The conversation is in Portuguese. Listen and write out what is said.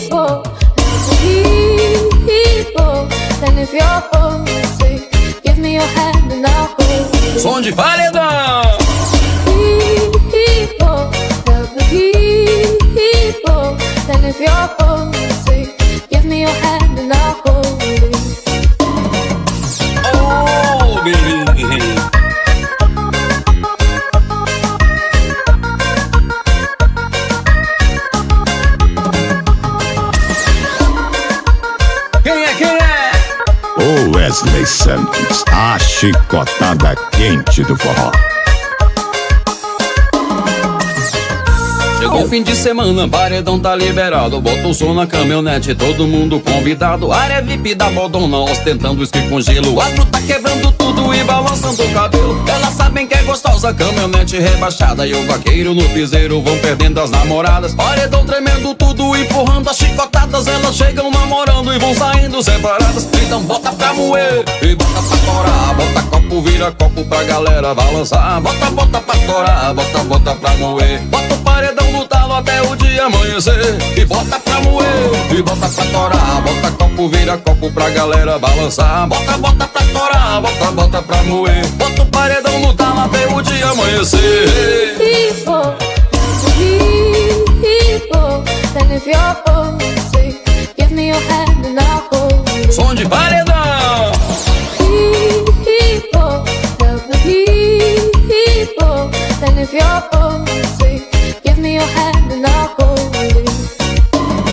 people, people. Then if you're homesick, give me your hand and I'll hold it. Som de paredão. People, people. Then if you're homesick, give me your hand and I'll hold it. Oh, baby. Wesley Santos, a chicotada quente do forró. Chegou o fim de semana, paredão tá liberado. Bota o som na caminhonete, todo mundo convidado. Área VIP da bodona, ostentando uísque com gelo. O astro tá quebrando tudo e balançando o cabelo. Elas sabem que é gostosa, caminhonete rebaixada. E o vaqueiro no piseiro vão perdendo as namoradas. Paredão tremendo tudo, empurrando as chicotadas. Elas chegam namorando e vão saindo separadas. Então bota pra moer e bota pra torar. Bota copo, vira copo pra galera balançar. Bota, bota pra torar, bota, bota pra moer. Bota o paredão no talo até o dia amanhecer. E bota pra moer, e bota pra torar. Bota copo, vira copo pra galera balançar. Bota, bota pra torar, bota, bota pra moer. Bota o paredão no talo até o dia amanhecer. People, people. Then if you're homesick, give me your hand and I'll hold it. Som de paredão.